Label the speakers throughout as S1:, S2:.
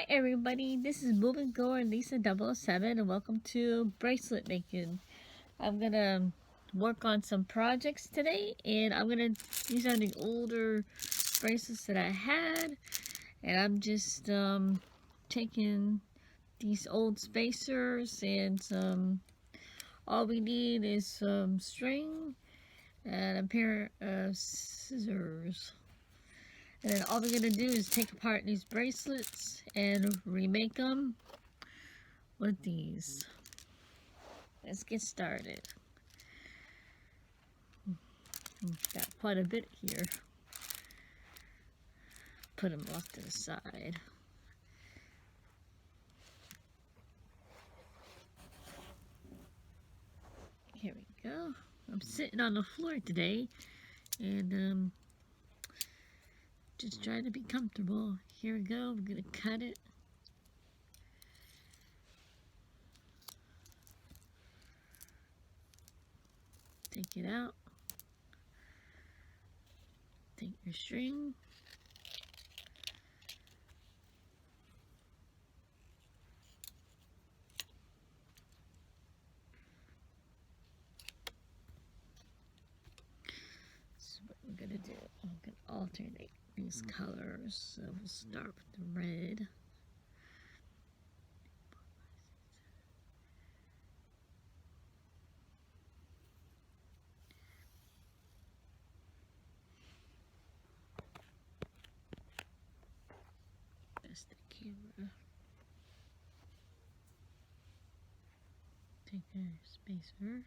S1: Hi everybody, this is Moving Goer Lisa 007 and welcome to bracelet making. I'm gonna work on some projects today and I'm gonna use on the older bracelets that I had, and I'm just taking these old spacers and all we need is some string and a pair of scissors. And then all we're going to do is take apart these bracelets and remake them with these. Let's get started. Got quite a bit here. Put them off to the side. Here we go. I'm sitting on the floor today and just trying to be comfortable. Here we go. We're going to cut it. Take it out. Take your string. So what we're going to do, I'm going to alternate these colors. So we'll start with the red. That's the camera. Take a spacer.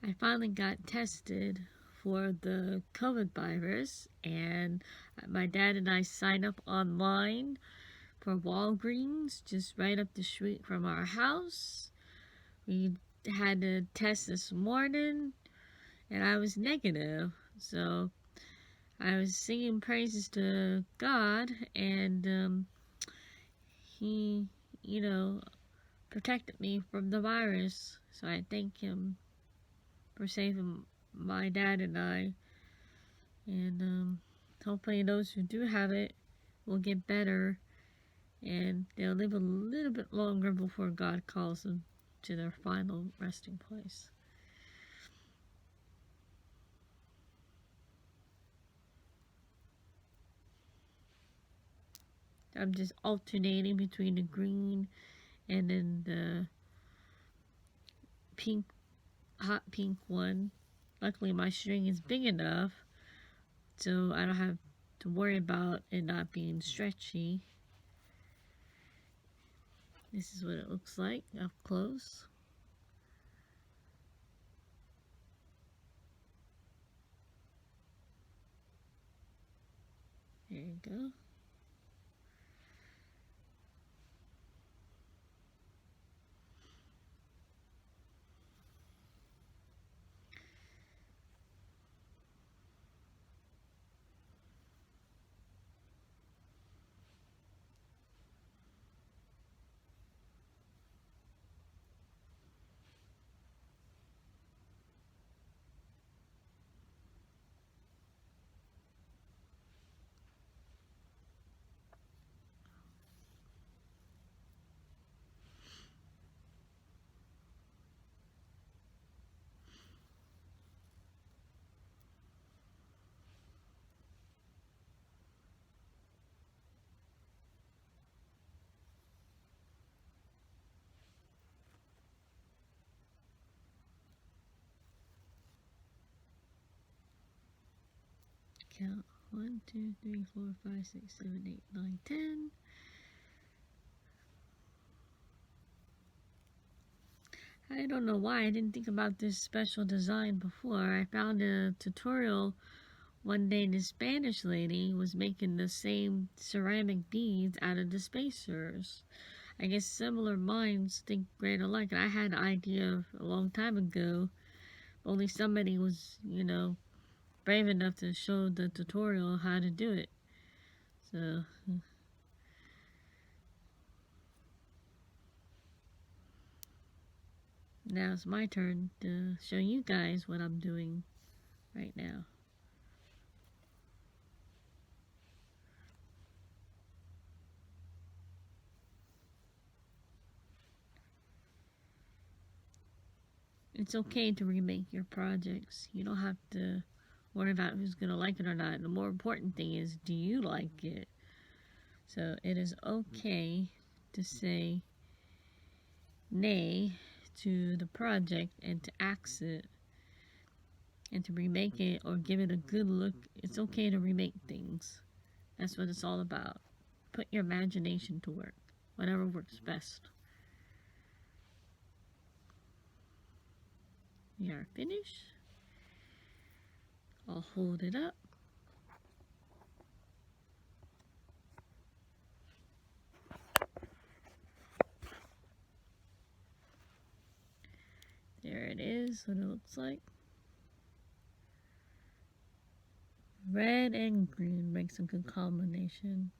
S1: I finally got tested for the COVID virus, and my dad and I signed up online for Walgreens, just right up the street from our house. We had a test this morning, and I was negative. So I was singing praises to God, and He, protected me from the virus. So I thank Him for saving my dad and I, and hopefully those who do have it will get better and they'll live a little bit longer before God calls them to their final resting place. I'm just alternating between the green and then the pink, hot pink one. Luckily my string is big enough so I don't have to worry about it not being stretchy. This is what it looks like up close. There you go. Count 1, 2, 3, 4, 5, 6, 7, 8, 9, 10. I don't know why I didn't think about this special design before. I found a tutorial one day. The Spanish lady was making the same ceramic beads out of the spacers. I guess similar minds think great alike. And I had an idea a long time ago. Only somebody was, brave enough to show the tutorial how to do it. So now it's my turn to show you guys what I'm doing right now. It's okay to remake your projects. You don't have to worry about who's going to like it or not. The more important thing is, do you like it? So it is okay to say nay to the project and to axe it and to remake it or give it a good look. It's okay to remake things. That's what it's all about. Put your imagination to work. Whatever works best. We are finished. I'll hold it up. There it is, what it looks like. Red and green makes a good combination.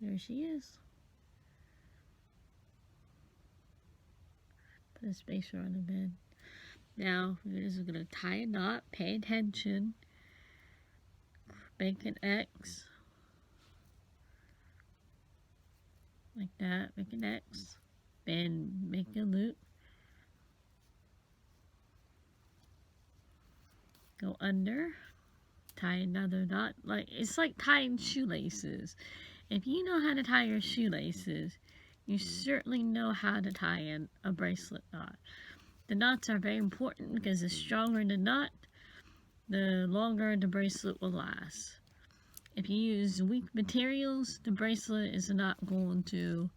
S1: There she is. Put a spacer on the bed. Now, we're just going to tie a knot. Pay attention. Make an X. Like that. Make an X. Then make a loop. Go under. Tie another knot. It's like tying shoelaces. If you know how to tie your shoelaces, you certainly know how to tie a bracelet knot. The knots are very important because the stronger the knot, the longer the bracelet will last. If you use weak materials, the bracelet is not going to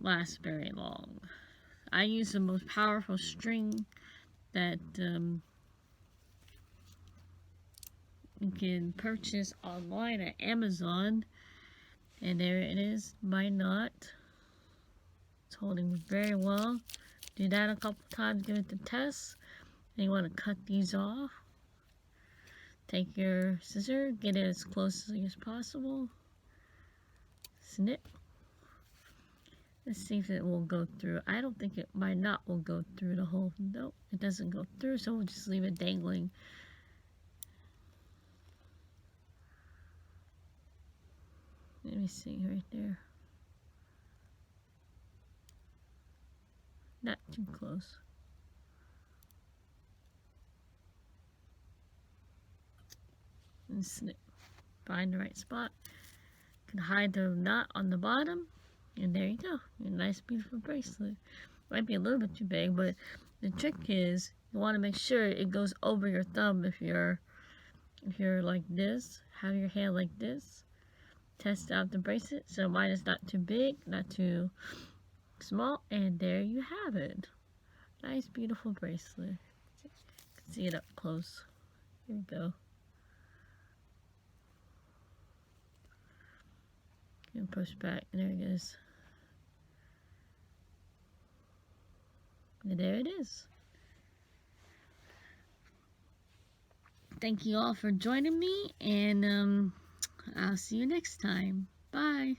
S1: last very long. I use the most powerful string that you can purchase online at Amazon. And there it is, my knot. It's holding very well. Do that a couple times, give it the test. And you want to cut these off. Take your scissor, get it as closely as possible. Snip. Let's see if it will go through. I don't think my knot will go through the whole. Nope, it doesn't go through, so we'll just leave it dangling. Let me see right there. Not too close. And snip. Find the right spot. You can hide the knot on the bottom. And there you go. Your nice, beautiful bracelet. Might be a little bit too big, but the trick is you want to make sure it goes over your thumb if you're like this. Have your hand like this. Test out the bracelet. So mine is not too big, not too small. And there you have it. Nice, beautiful bracelet. You can see it up close. Here we go. And push back. There it is. And there it is. Thank you all for joining me, and I'll see you next time. Bye.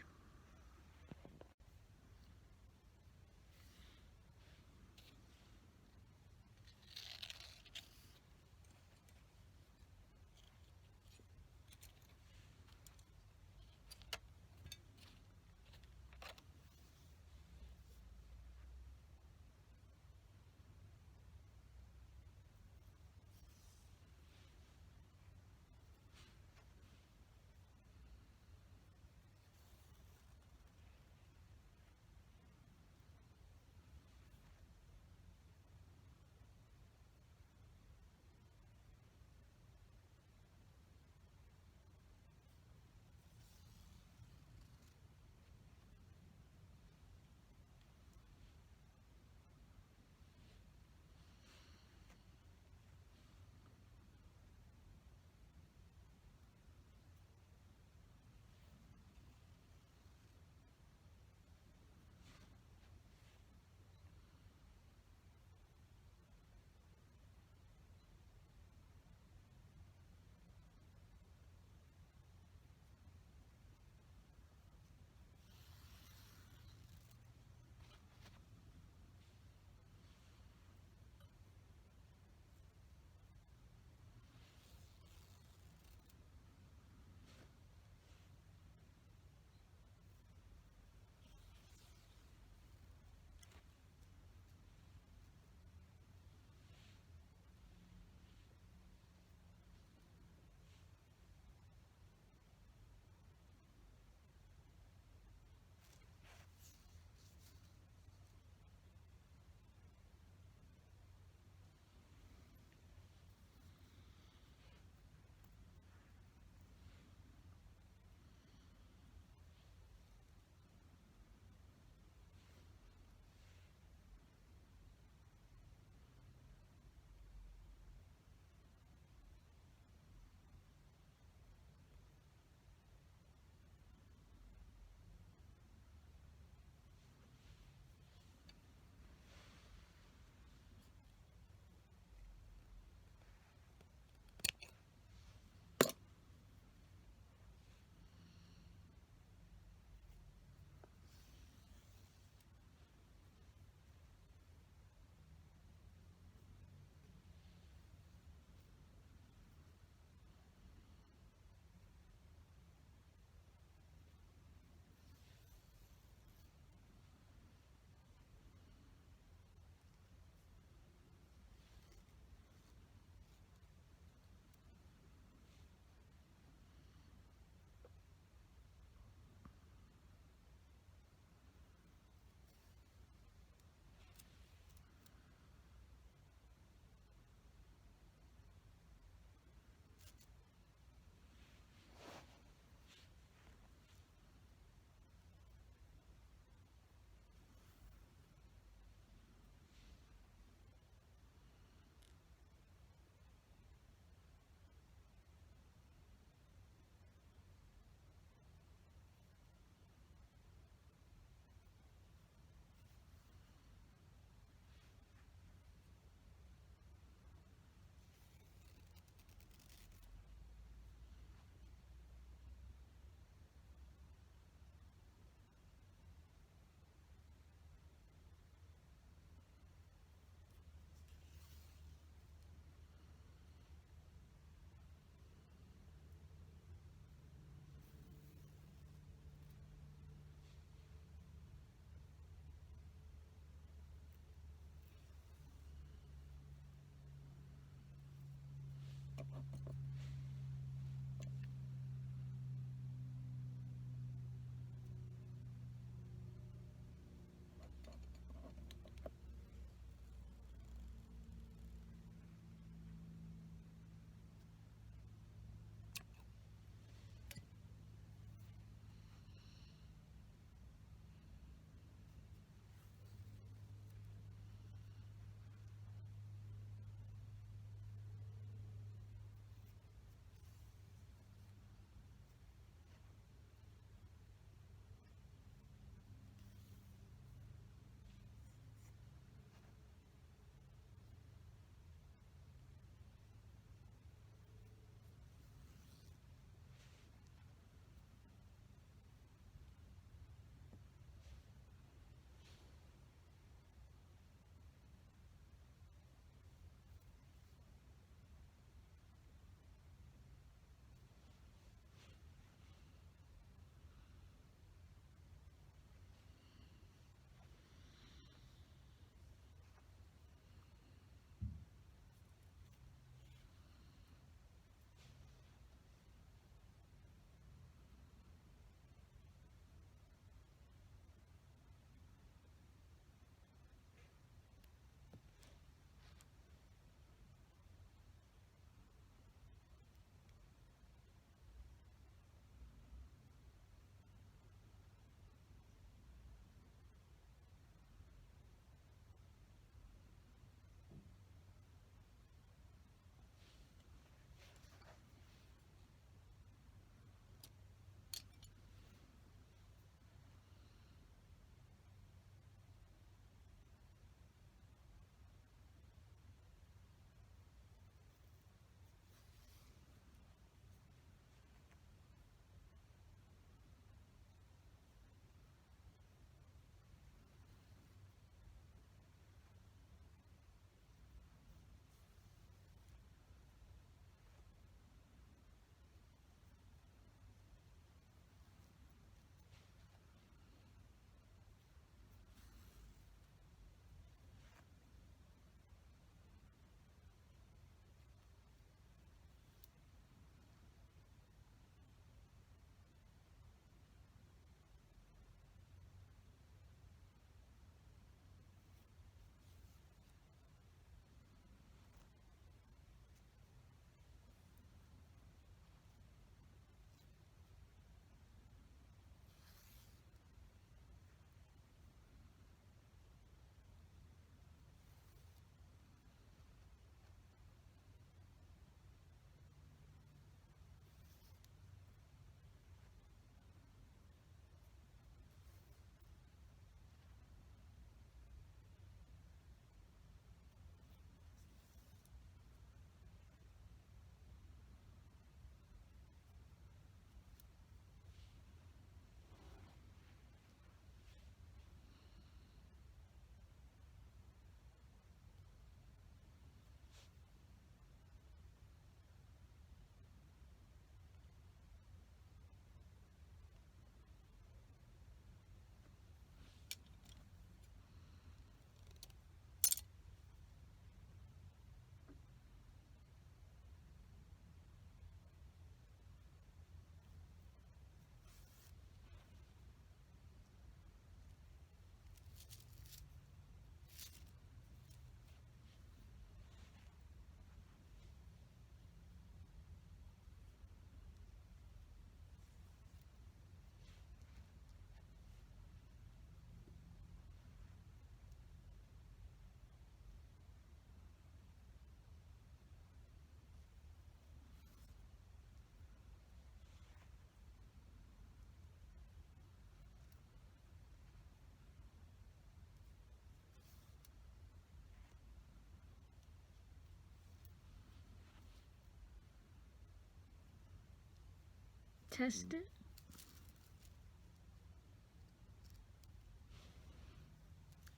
S1: test it.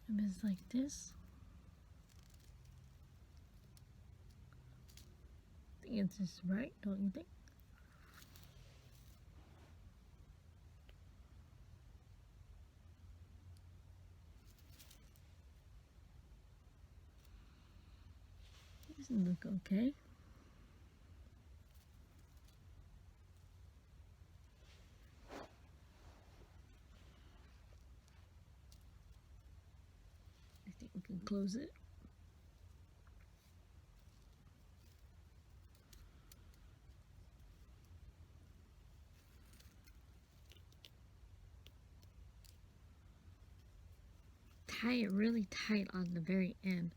S1: If it's like this. I think it's just right, don't you think? Doesn't look okay. I think we can close it. Tie it really tight on the very end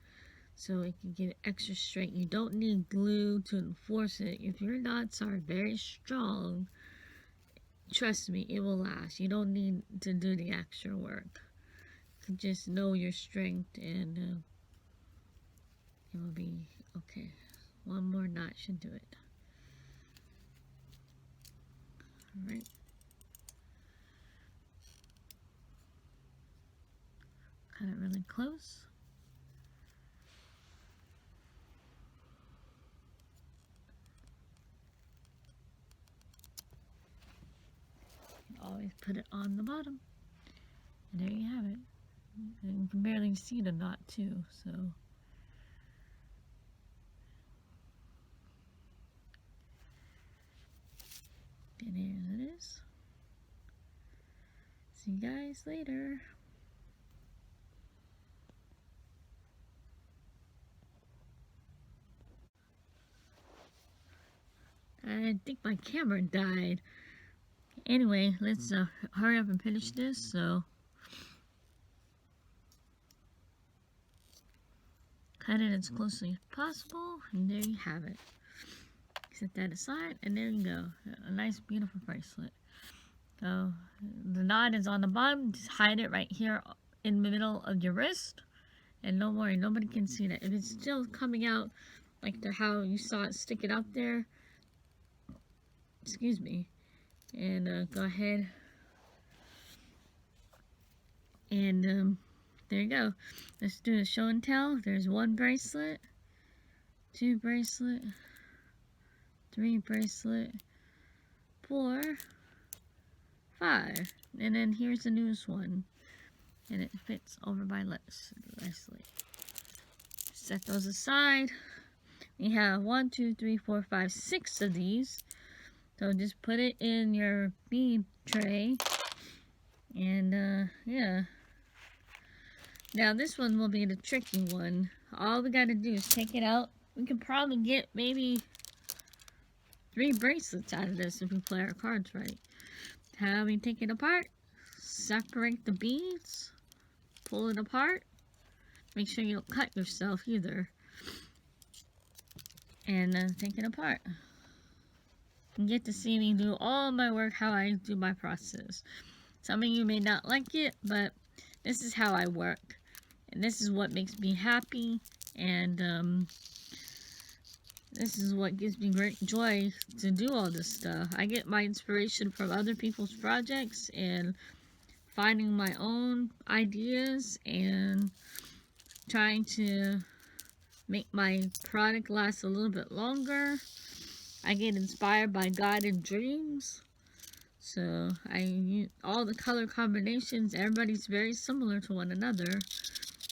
S1: so it can get extra straight. You don't need glue to enforce it. If your knots are very strong, trust me, it will last. You don't need to do the extra work. You just know your strength and it will be okay. One more knot should do it. Alright. Cut it really close. Always put it on the bottom. And there you have it. And you can barely see the knot too, so. And here it is. See you guys later. I think my camera died. Anyway, let's hurry up and finish this. So, cut it as closely as possible, and there you have it. Set that aside, and there you go. A nice, beautiful bracelet. So, the knot is on the bottom. Just hide it right here in the middle of your wrist, and don't worry, nobody can see that. If it's still coming out like how you saw it stick it out there, excuse me, and go ahead and there you go. Let's do a show and tell. There's 1 bracelet, 2 bracelet, 3 bracelet, 4, 5, and then here's the newest one, and it fits over my bracelet. Set those aside. We have 1, 2, 3, 4, 5, 6 of these. So just put it in your bead tray, and yeah. Now this one will be the tricky one. All we gotta do is take it out. We can probably get maybe 3 bracelets out of this if we play our cards right. How we take it apart? Separate the beads, pull it apart. Make sure you don't cut yourself either. And take it apart. You get to see me do all my work, how I do my process. Some of you may not like it, but this is how I work. And this is what makes me happy. And this is what gives me great joy to do all this stuff. I get my inspiration from other people's projects and finding my own ideas and trying to make my product last a little bit longer. I get inspired by guided dreams. So all the color combinations, everybody's very similar to one another,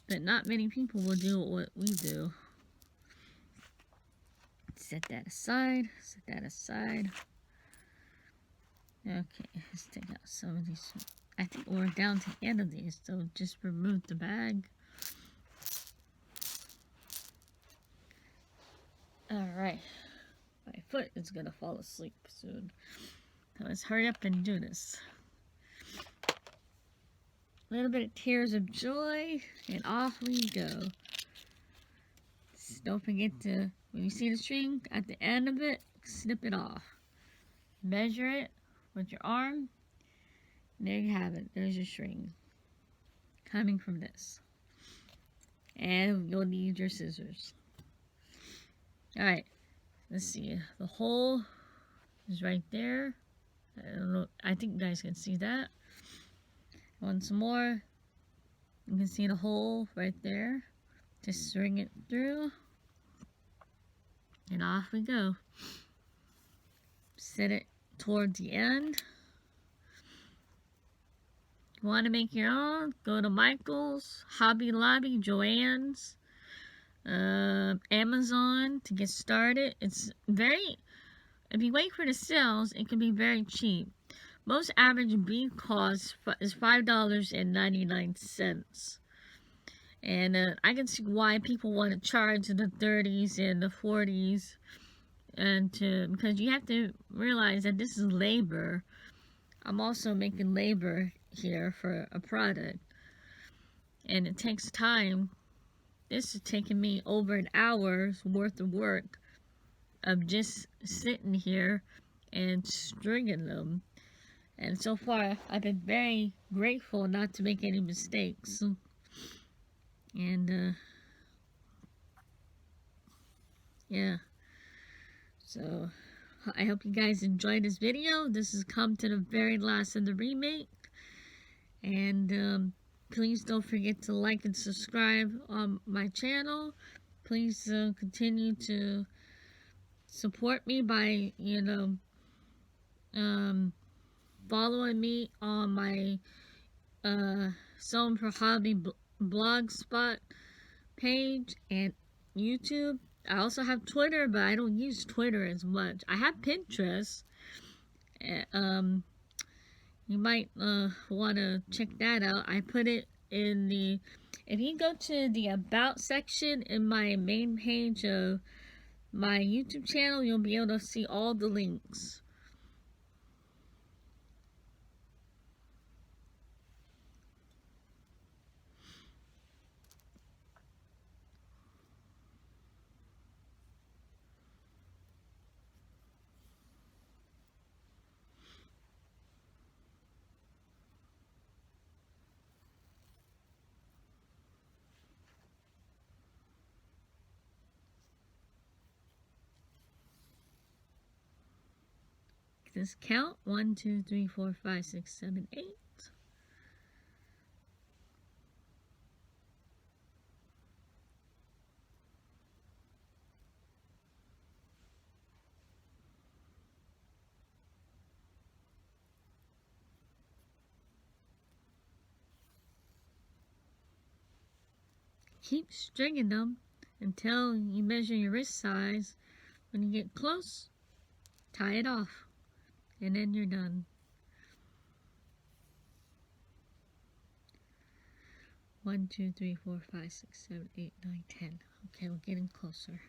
S1: but not many people will do what we do. Set that aside, set that aside. Okay, let's take out some of these. I think we're down to the end of these, so just remove the bag. Alright, my foot is gonna fall asleep soon. So let's hurry up and do this. A little bit of tears of joy, and off we go. Just don't forget to, when you see the string, at the end of it, snip it off. Measure it with your arm. And there you have it. There's your string. Coming from this. And you'll need your scissors. Alright. Let's see. The hole is right there. I don't know. I think you guys can see that. Once more, you can see the hole right there. Just string it through. And off we go. Set it towards the end. You want to make your own? Go to Michael's, Hobby Lobby, Joann's, Amazon to get started. It's very, if you wait for the sales, it can be very cheap. Most average bead cost is $5.99. And I can see why people want to charge in the 30s and the 40s. And because you have to realize that this is labor. I'm also making labor here for a product. And it takes time. This is taking me over an hour's worth of work of just sitting here and stringing them. And so far, I've been very grateful not to make any mistakes. And, yeah. So, I hope you guys enjoyed this video. This has come to the very last of the remake. And, please don't forget to like and subscribe on my channel. Please continue to support me by, following me on my Sewing for Hobby blogspot page and YouTube. I also have Twitter, but I don't use Twitter as much. I have Pinterest. You might want to check that out. I put it in the, if you go to the About section in my main page of my YouTube channel, you'll be able to see all the links. This count 1, 2, 3, 4, 5, 6, 7, 8. Keep stringing them until you measure your wrist size. When you get close, tie it off, and then you're done. 1, 2, 3, 4, 5, 6, 7, 8, 9, 10. Okay, we're getting closer.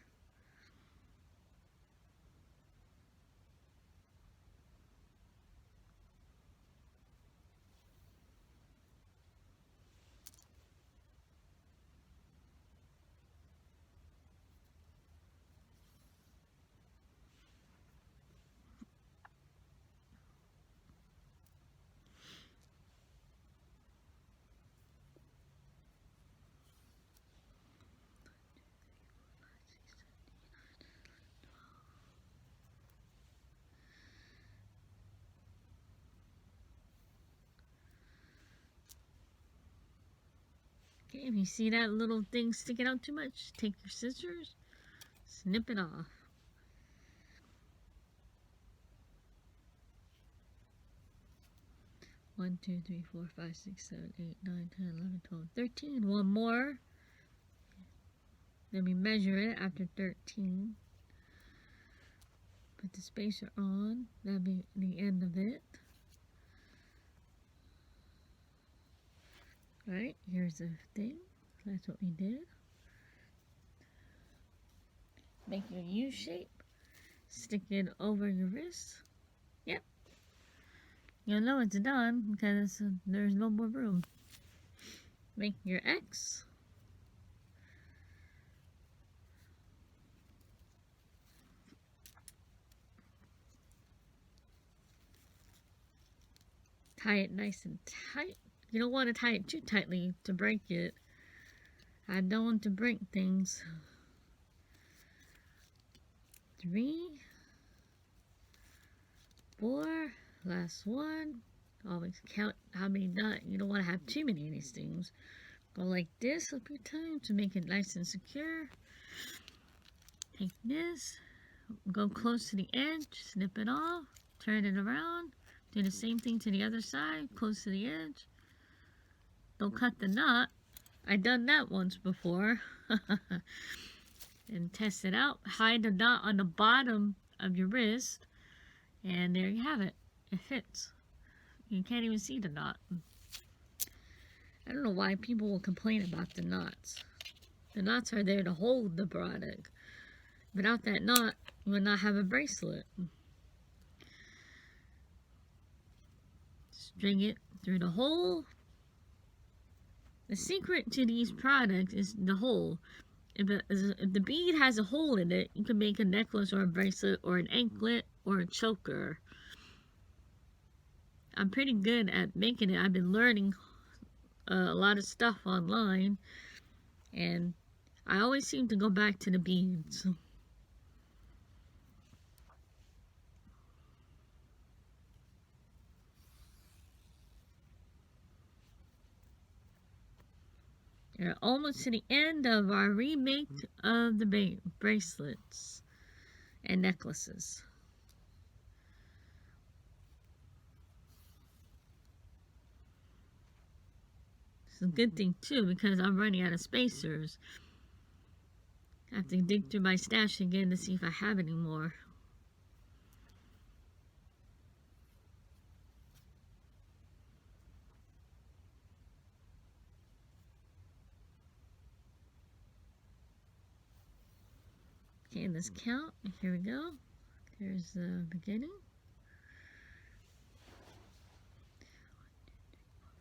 S1: Okay, if you see that little thing sticking out too much, take your scissors, snip it off. One, 2, 3, 4, 5, 6, 7, 8, 9, 10, 11, 12, 13. One more. Then we measure it after 13. Put the spacer on. That'll be the end of it. Right, here's the thing. That's what we did. Make your U shape. Stick it over your wrist. Yep. You'll know it's done because there's no more room. Make your X. Tie it nice and tight. You don't want to tie it too tightly to break it. I don't want to break things. 3, 4, Last one. Always count how many knots. You don't want to have too many of these things. Go like this a few times to make it nice and secure. Take this. Go close to the edge. Snip it off. Turn it around. Do the same thing to the other side. Close to the edge. Don't cut the knot. I've done that once before. And test it out. Hide the knot on the bottom of your wrist. And there you have it. It fits. You can't even see the knot. I don't know why people will complain about the knots. The knots are there to hold the product. Without that knot, you would not have a bracelet. String it through the hole. The secret to these products is the hole. If the bead has a hole in it, you can make a necklace or a bracelet or an anklet or a choker. I'm pretty good at making it. I've been learning a lot of stuff online, and I always seem to go back to the beads. We're almost to the end of our remake of the bracelets and necklaces. It's a good thing too, because I'm running out of spacers. I have to dig through my stash again to see if I have any more. Okay, let's count. Here we go. Here's the beginning.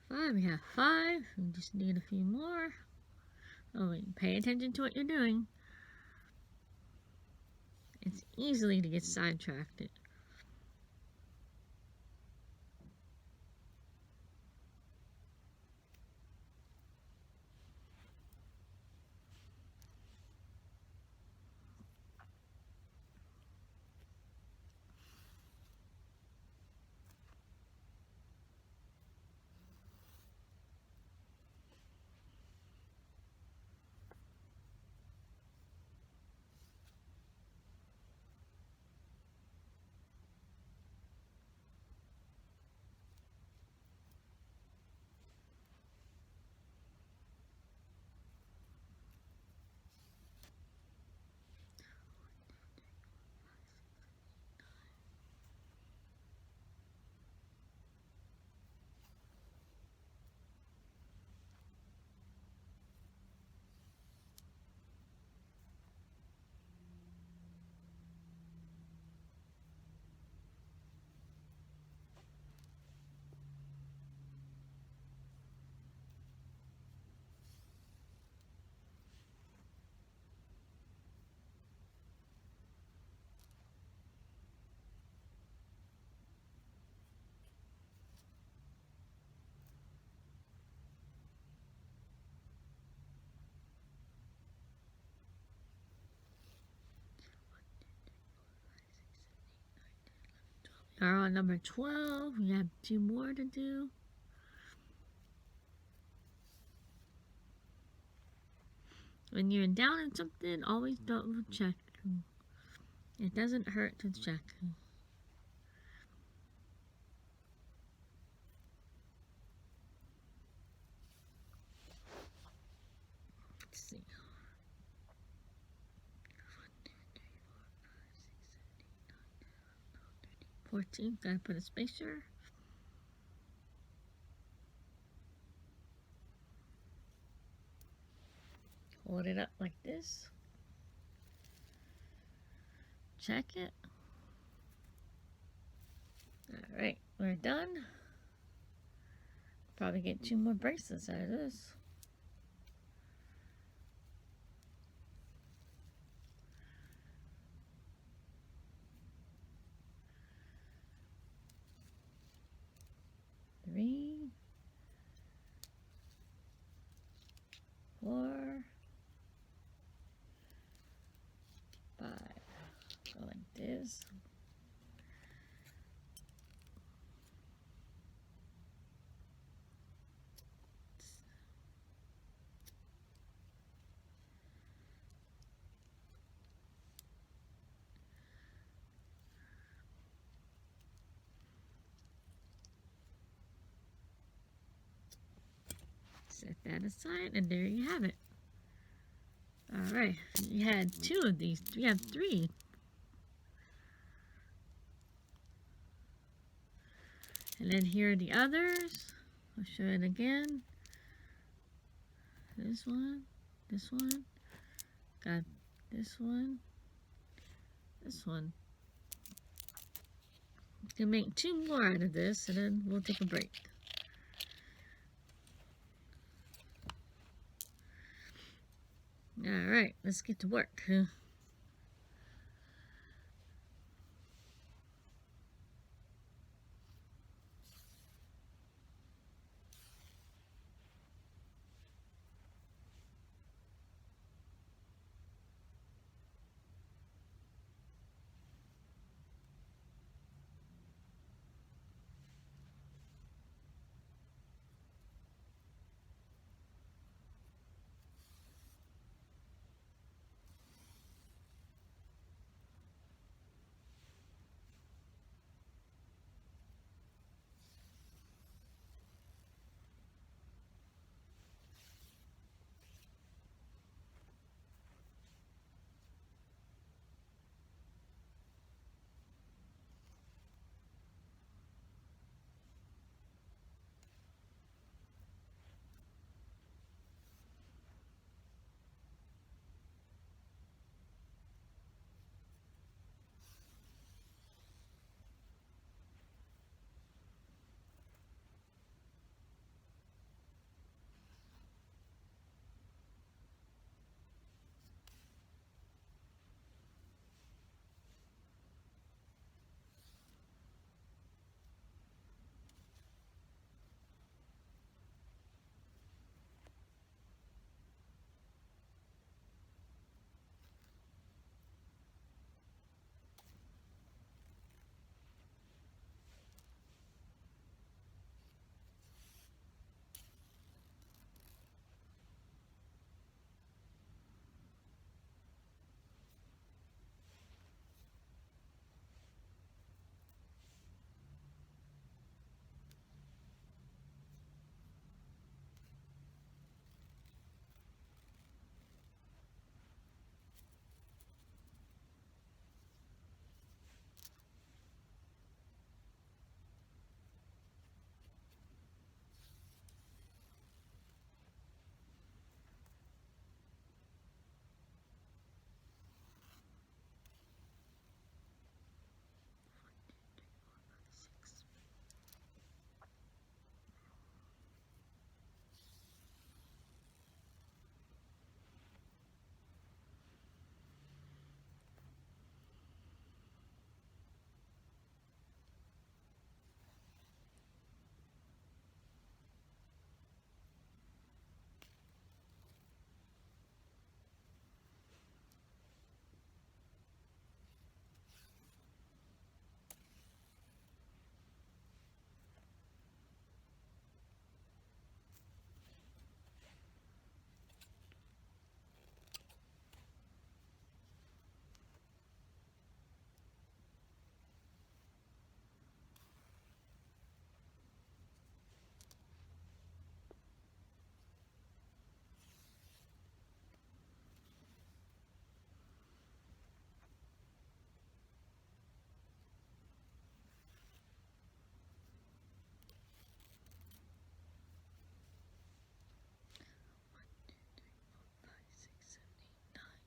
S1: 5. We have 5. We just need a few more. Oh, wait. Pay attention to what you're doing. It's easily to get sidetracked. We are on number 12. We have 2 more to do. When you're down in something, always double check. It doesn't hurt to check. Let's see. 14. Gotta put a spacer. Hold it up like this. Check it. Alright, we're done. Probably get 2 more bracelets out of this. Three, 4, 5. Go like this. Set that aside, and there you have it. Alright, you had 2 of these. We have 3. And then here are the others. I'll show it again. This one, got this one. Can make 2 more out of this, and then we'll take a break. Alright, let's get to work.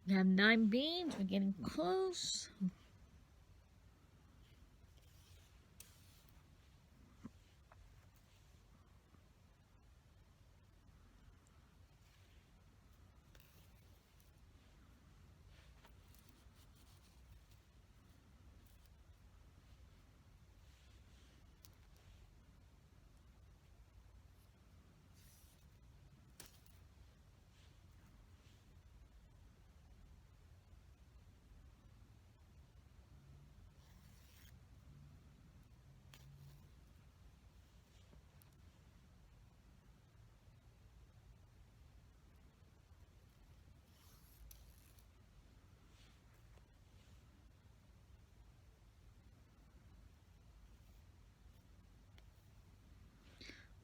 S1: We have 9 beads. We're getting close.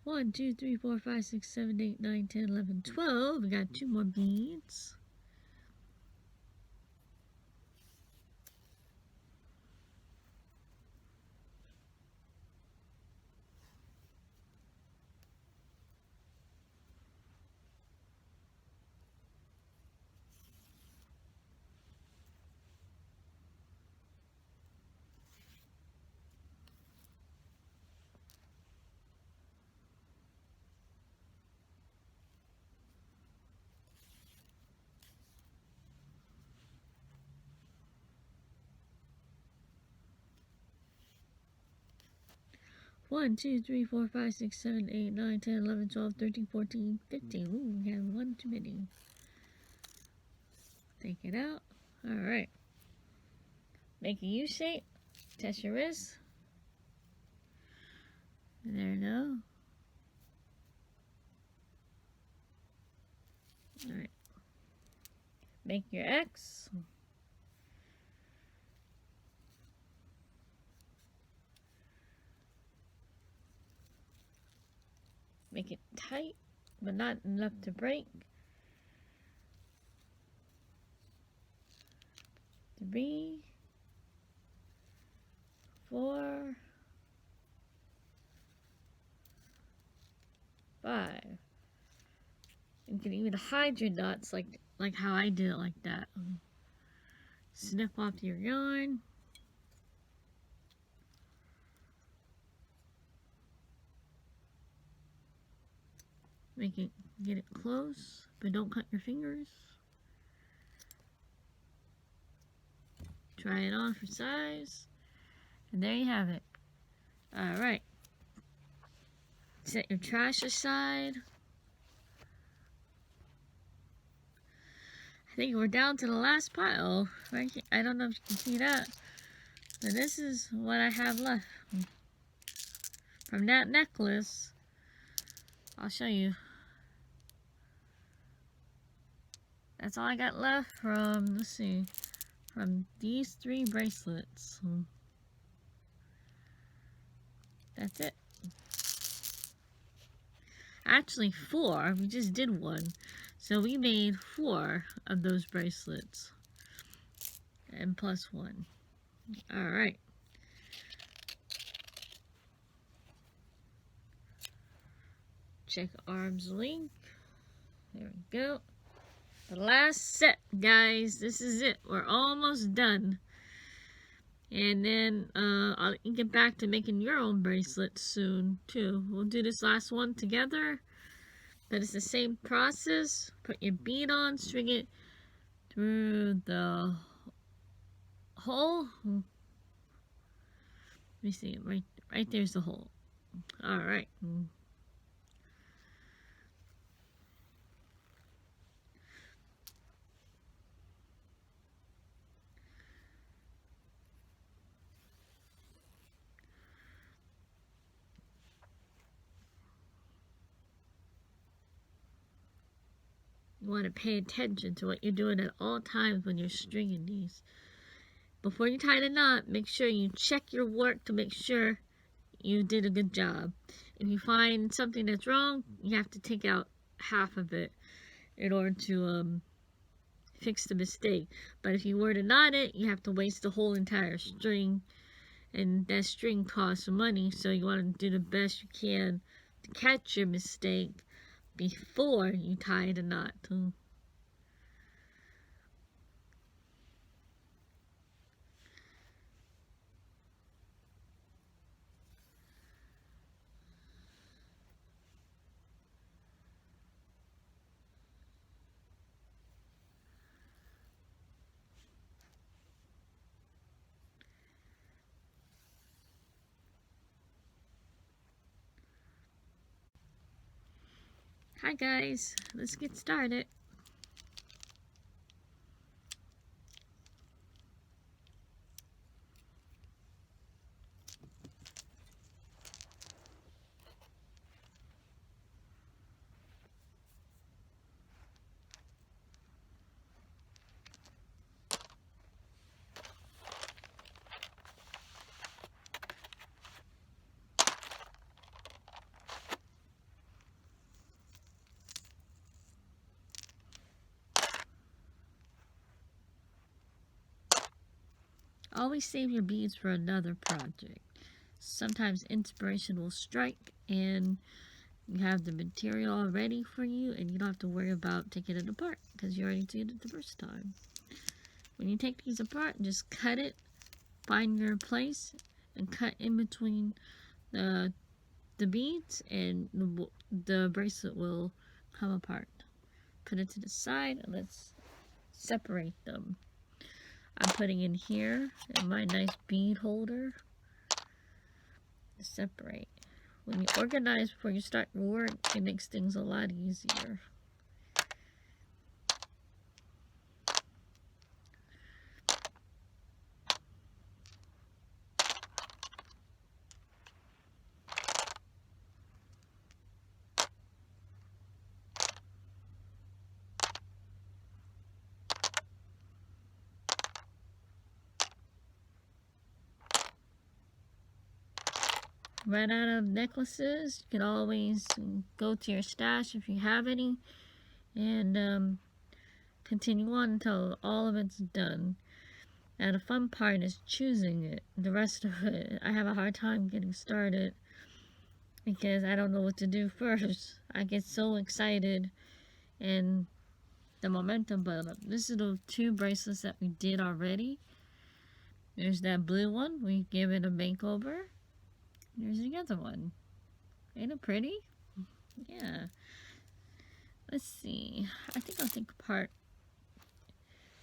S1: 1, 2, 3, 4, 5, 6, 7, 8, 9, 10, 11, 12. We got 2 more beads. One, 2, 3, 4, 5, 6, 7, 8, 9, 10, 11, 12, 13, 14, 15. Ooh, we have one too many. Take it out. Alright. Make a U shape. Test your wrist. There you go. Alright. Make your X. Make it tight, but not enough to break. 3, 4, 5. You can even hide your knots like how I did it like that. Snip off your yarn. Get it close, but don't cut your fingers. Try it on for size. And there you have it. Alright. Set your trash aside. I think we're down to the last pile. Right here. I don't know if you can see that. But this is what I have left. From that necklace. I'll show you. That's all I got left from, let's see, from these 3 bracelets. That's it. Actually 4, we just did 1. So we made 4 of those bracelets. And plus 1. Alright. Check arm's length. There we go. The last set, guys. This is it. We're almost done. And then I'll get back to making your own bracelets soon, too. We'll do this last one together. But it's the same process. Put your bead on, string it through the hole. Let me see. Right there's the hole. Alright. You want to pay attention to what you're doing at all times when you're stringing these. Before you tie the knot, make sure you check your work to make sure you did a good job. If you find something that's wrong, you have to take out half of it in order to fix the mistake. But if you were to knot it, you have to waste the whole entire string, and that string costs money, so you want to do the best you can to catch your mistake before you tie the knot. Hi guys, let's get started. Always save your beads for another project. Sometimes inspiration will strike and you have the material all ready for you and you don't have to worry about taking it apart because you already did it the first time. When you take these apart, just cut it, find your place, and cut in between the beads and the bracelet will come apart. Put it to the side and let's separate them. I'm putting in here in my nice bead holder to separate. When you organize before you start your work, it makes things a lot easier. Run out of necklaces, you can always go to your stash if you have any and continue on until all of it's done. Now the fun part is choosing it. The rest of it, I have a hard time getting started because I don't know what to do first. I get so excited and the momentum build up. This is the 2 bracelets that we did already. There's that blue one, we give it a makeover. There's the other one. Ain't it pretty? Yeah. Let's see. I think I'll take apart.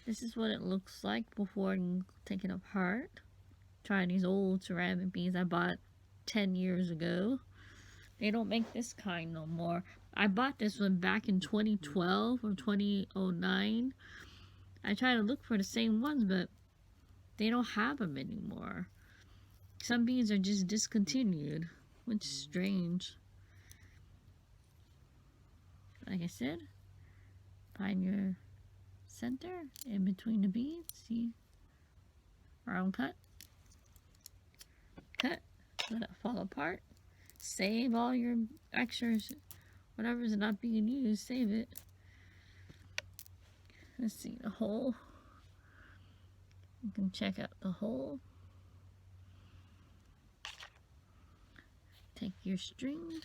S1: This is what it looks like before you take it apart. Try these old ceramic beads I bought 10 years ago. They don't make this kind no more. I bought this one back in 2012 or 2009. I try to look for the same ones, but they don't have them anymore. Some beads are just discontinued, which is strange. Like I said, find your center in between the beads. See? Round cut. Cut. Let it fall apart. Save all your extras. Whatever's not being used, save it. Let's see the hole. You can check out the hole. Take your string.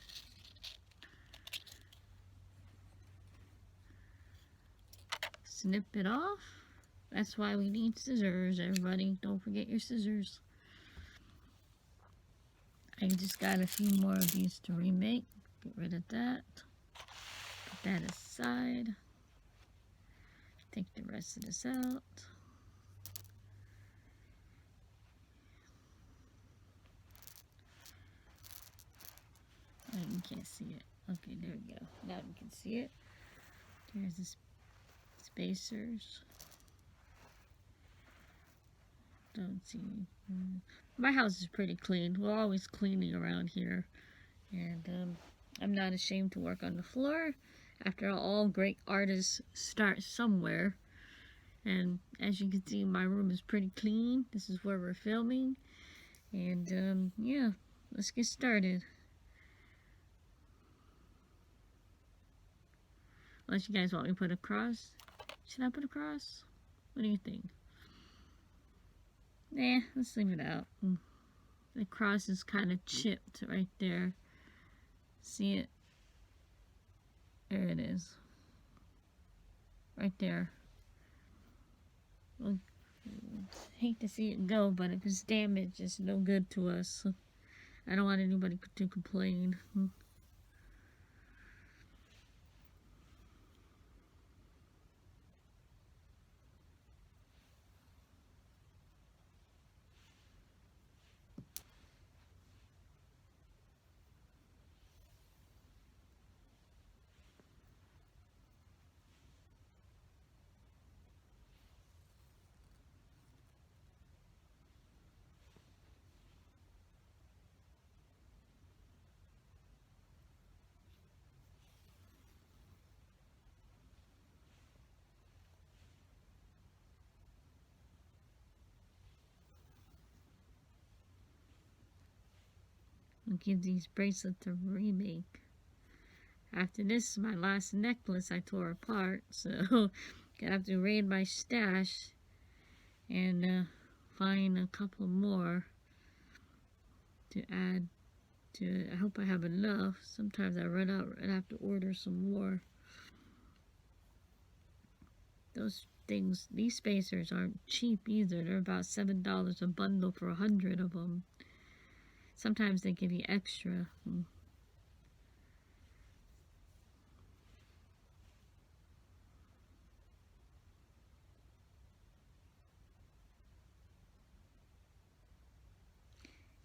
S1: Snip it off. That's why we need scissors, everybody. Don't forget your scissors. I just got a few more of these to remake. Get rid of that. Put that aside. Take the rest of this out. Oh, you can't see it. Okay, there we go. Now you can see it. There's the spacers. Don't see. My house is pretty clean. We're always cleaning around here. And I'm not ashamed to work on the floor. After all great artists start somewhere. And as you can see, my room is pretty clean. This is where we're filming. And yeah, let's get started. Unless you guys want me to put a cross. Should I put a cross? What do you think? Nah, let's leave it out. The cross is kind of chipped right there. See it? There it is. Right there. Well, hate to see it go, but if it's damaged, it's no good to us. I don't want anybody to complain. I'll give these bracelets a remake. After this, my last necklace I tore apart, so gonna have to raid my stash and find a couple more to add to. I hope I have enough. Sometimes I run out and have to order some more. Those things, these spacers aren't cheap either. They're about $7 a bundle for 100 of them. Sometimes they give you extra.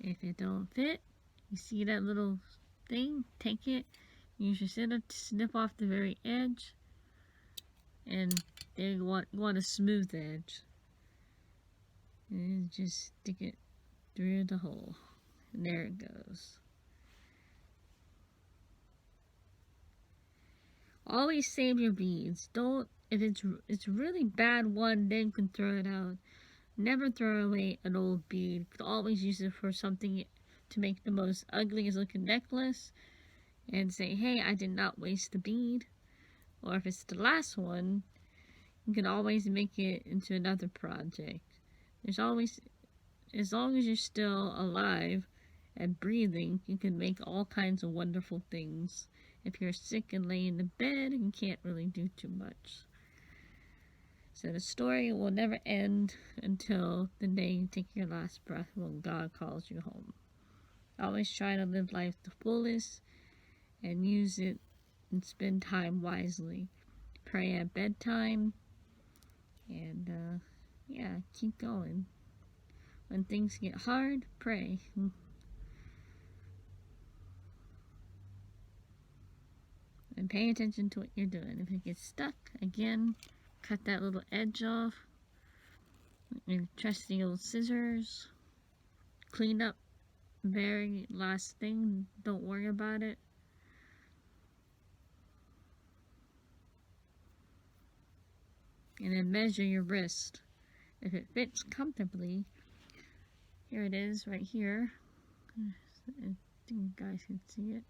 S1: If it don't fit, you see that little thing, take it, use your scissors to snip off the very edge, and there you want a smooth edge. And just stick it through the hole. And there it goes. Always save your beads. Don't, if it's really bad one, then you can throw it out. Never throw away an old bead. Always use it for something to make the most ugliest looking necklace and say, hey, I did not waste the bead. Or if it's the last one, you can always make it into another project. There's always, as long as you're still alive and breathing, you can make all kinds of wonderful things. If you're sick and lay in the bed, you can't really do too much. So the story will never end until the day you take your last breath when God calls you home. Always try to live life the fullest and use it and spend time wisely. Pray at bedtime and yeah, keep going. When things get hard, pray. And pay attention to what you're doing. If it gets stuck, again, cut that little edge off. Your trusty old scissors. Clean up very last thing. Don't worry about it. And then measure your wrist. If it fits comfortably, here it is right here. I think you guys can see it.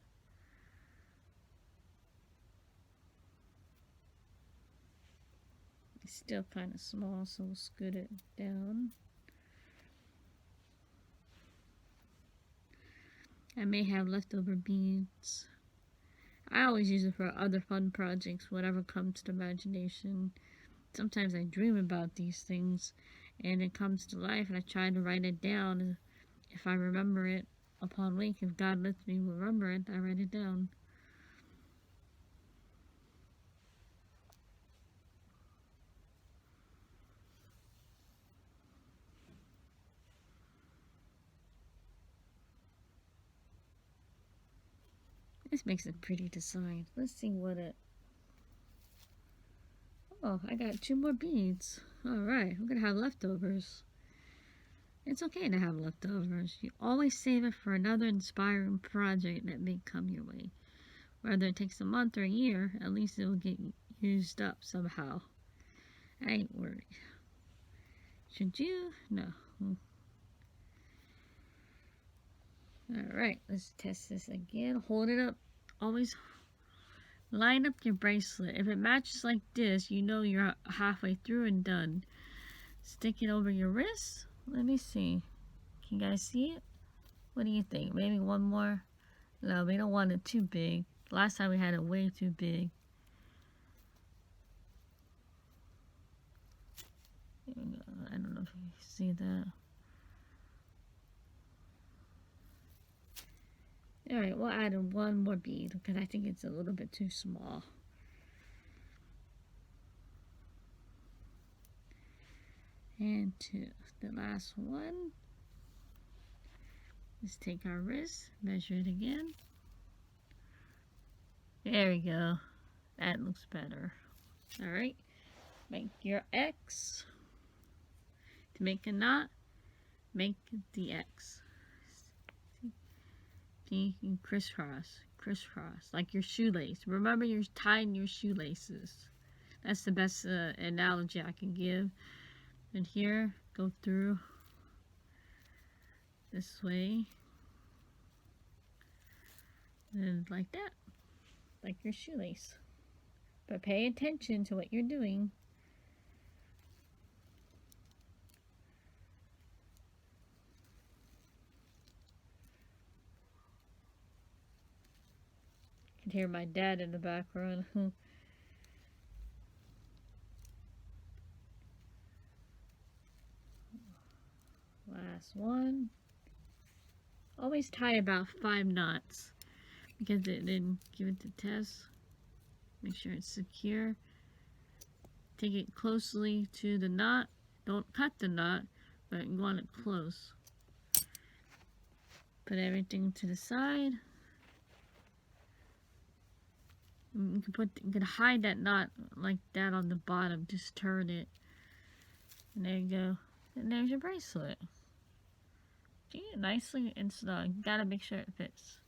S1: It's still kind of small, so we'll scoot it down. I may have leftover beads. I always use it for other fun projects, whatever comes to imagination. Sometimes I dream about these things and it comes to life and I try to write it down. If I remember it upon wake, if God lets me remember it, I write it down. This makes a pretty design. Let's see what it... Oh, I got 2 more beads. Alright, I'm gonna have leftovers. It's okay to have leftovers. You always save it for another inspiring project that may come your way. Whether it takes a month or a year, at least it will get used up somehow. I ain't worried. Should you? No. Alright, let's test this again. Hold it up. Always line up your bracelet. If it matches like this, you know you're halfway through and done. Stick it over your wrist. Let me see. Can you guys see it? What do you think? Maybe one more? No, we don't want it too big. Last time we had it way too big. I don't know if you see that. Alright, we'll add in 1 more bead because I think it's a little bit too small. And to the last one. Let's take our wrist, measure it again. There we go. That looks better. Alright, make your X. To make a knot, make the X. See, you crisscross, like your shoelace. Remember, you're tying your shoelaces. That's the best analogy I can give. And here, go through this way. And like that, like your shoelace. But pay attention to what you're doing. can hear my dad in the background. Last one. Always tie about 5 knots because it didn't give it the test. Make sure it's secure. Take it closely to the knot. Don't cut the knot, but you want it close. Put everything to the side. You can hide that knot like that on the bottom. Just turn it. And there you go. And there's your bracelet. See, nicely installed. You gotta make sure it fits.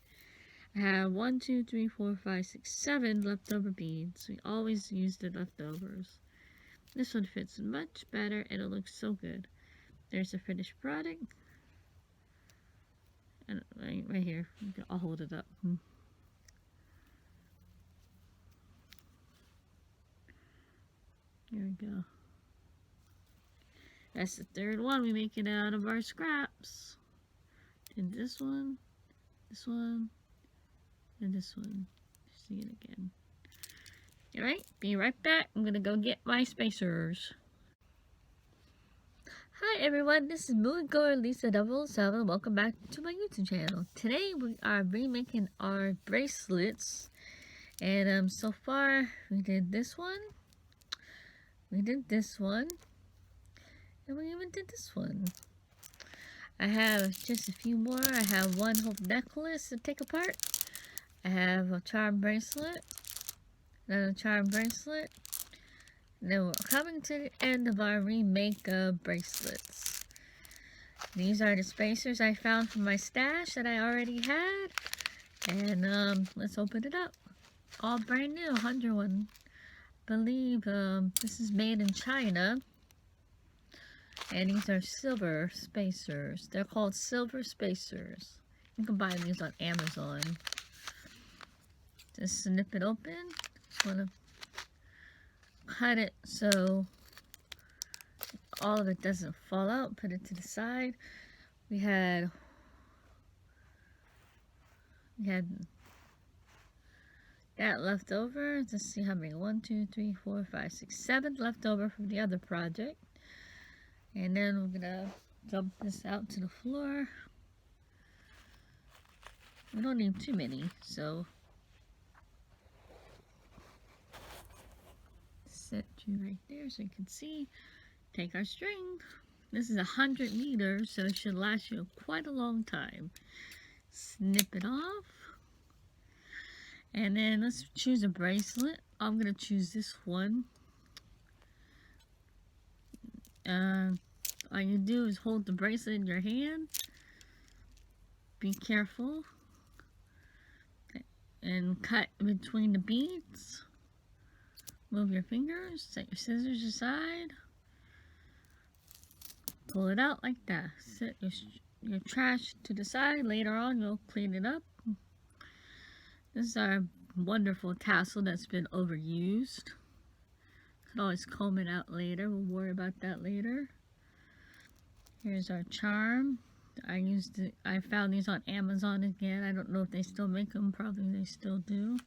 S1: I have 1, 2, 3, 4, 5, 6, 7 leftover beads. We always use the leftovers. This one fits much better and it looks so good. There's the finished product. And right here. I'll hold it up. Here we go. That's the third one. We make it out of our scraps. And this one, and this one. See it again. Alright, be right back. I'm gonna go get my spacers. Hi everyone, this is Moviegoer Lisa 007. Welcome back to my YouTube channel. Today we are remaking our bracelets. And so far we did this one. We did this one. And we even did this one. I have just a few more. I have one whole necklace to take apart. I have a charm bracelet. Another charm bracelet. And then we're coming to the end of our remake of bracelets. These are the spacers I found from my stash that I already had. And let's open it up. All brand new, 101. Believe this is made in China. And these are silver spacers. They're called silver spacers. You can buy these on Amazon. Just snip it open. Just want to cut it so all of it doesn't fall out. Put it to the side. We had that left over. Let's see how many. 1, 2, 3, 4, 5, 6, 7 left over from the other project. And then we're gonna dump this out to the floor. We don't need too many, so set you right there so you can see. Take our string. This is 100 meters, so it should last you quite a long time. Snip it off. And then let's choose a bracelet. I'm gonna choose this one. All you do is hold the bracelet in your hand. Be careful. And cut between the beads. Move your fingers. Set your scissors aside. Pull it out like that. Set your trash to the side. Later on, you'll clean it up. This is our wonderful tassel that's been overused. Could always comb it out later. We'll worry about that later. Here's our charm. I found these on Amazon again. I don't know if they still make them. Probably they still do.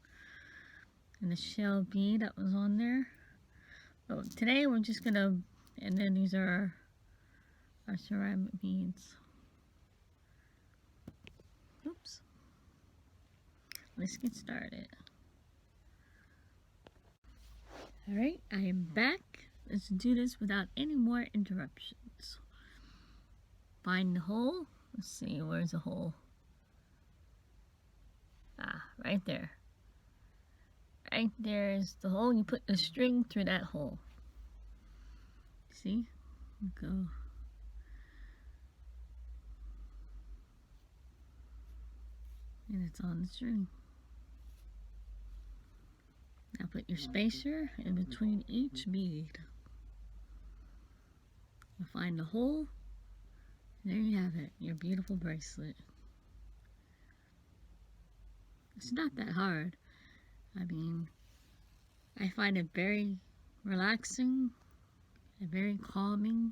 S1: And the shell bead that was on there. So today we're just gonna, and then these are our ceramic beads. Oops. Let's get started. Alright, I am back. Let's do this without any more interruptions. Find the hole. Let's see, where's the hole? Ah, right there. Right there is the hole. You put the string through that hole. See? Go. And it's on the string. Now put your spacer in between each bead. You find the hole. There you have it, your beautiful bracelet. It's not that hard. I mean, I find it very relaxing and very calming.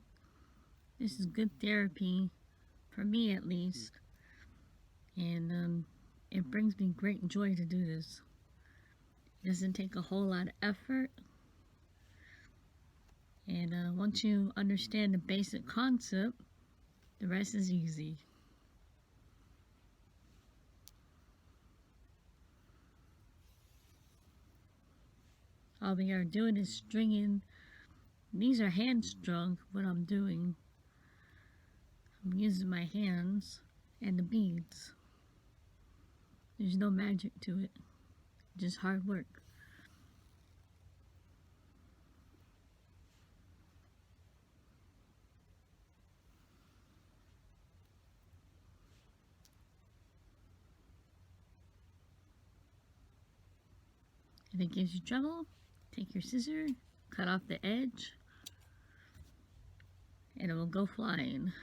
S1: This is good therapy, for me at least. And it brings me great joy to do this. Doesn't take a whole lot of effort. And once you understand the basic concept, the rest is easy. All we are doing is stringing. These are hand strung, what I'm doing. I'm using my hands and the beads. There's no magic to it, just hard work. If it gives you trouble, take your scissor, cut off the edge, and it will go flying.